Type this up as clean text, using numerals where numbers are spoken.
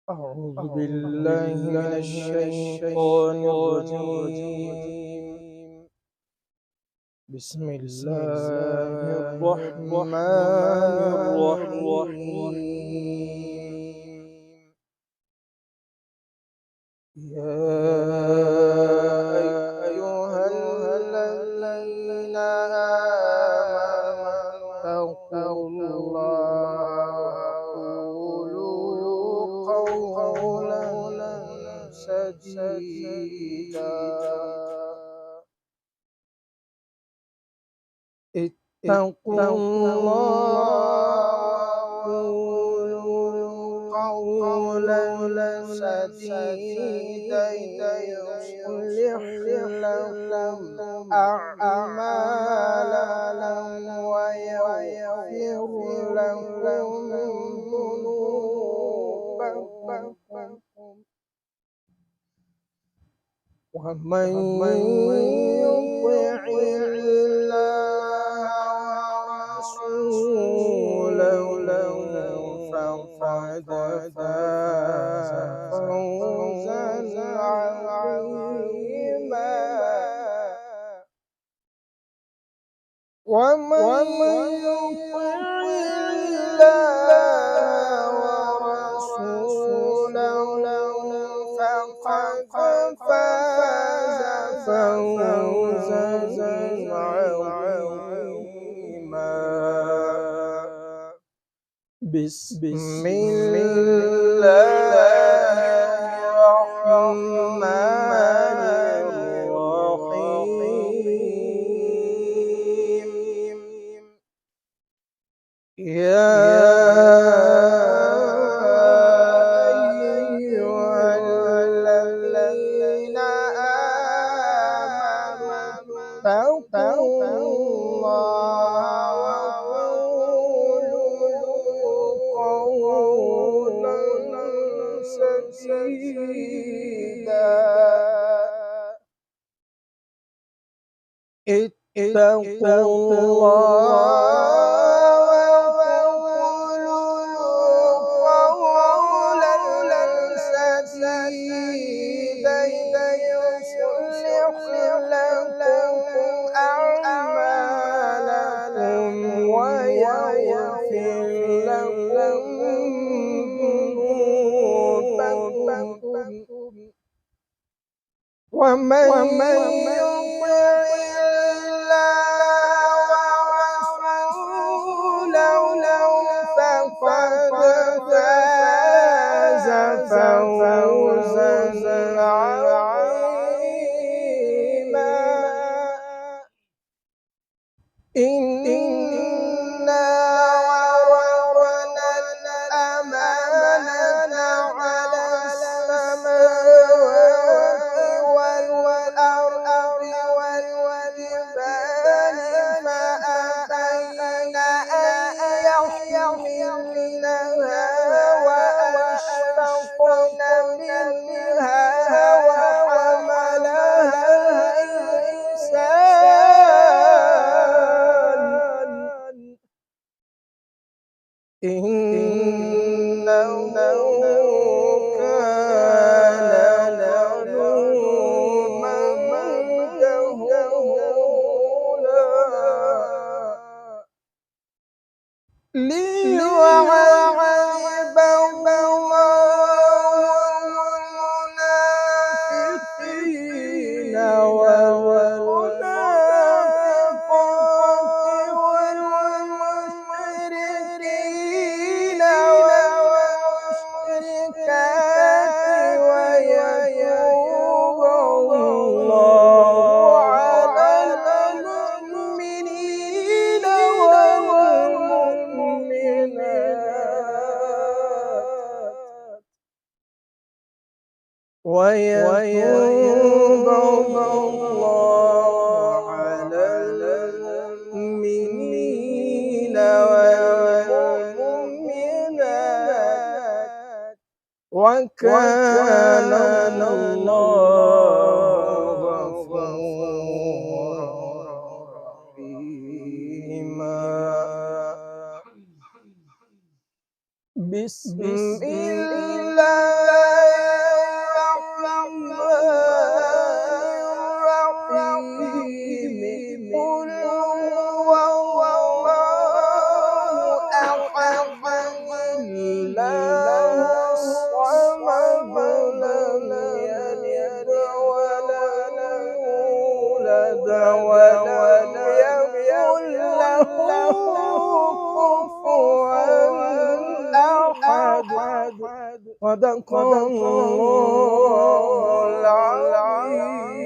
أعوذ بالله من الشيطان الرجيم. بسم الله الرحمن الرحيم. يا أيها الذين آمنوا اتقوا الله وقولوا قولا سديدا. اتقوا الله وقولوا قولا سديدا يصلح لكم أعمالكم ويغفر لكم ذنوبكم، ومن يطع الله ورسوله فقد فاز فوزا عظيما. ومن يطع الله ورسوله فقد فاز فوزا عظيما. بسم الله الرحمن الرحيم. يا أيها الذين آمنوا اتقوا الله وقولوا قولا سديدا. اتقوا الله وقولوا قولا سديدا يصلح لكم أعمالكم ويغفر لكم ذنوبكم، ومن يطع الله ورسوله فقد فاز فوزا عظيما. إنا عرضنا الأمانة على السماوات والأرض والجبال فأبين أن يحملنها وأشفقن منها وحملها الإنسان إنه كان ظلوما جهولا. ليعذب الله المنافقين والمنافقات والمشركين والمشركات ويتوب الله على المؤمنين والمؤمنات ويتوب الله على المؤمنين والمؤمنات وكان الله غفورا رحيما. بسم الله الرحيم قل هو الله أحد الله الصمد لم يلد ولم يولد ولم يكن له كفوا أحد. صدق الله العظيم.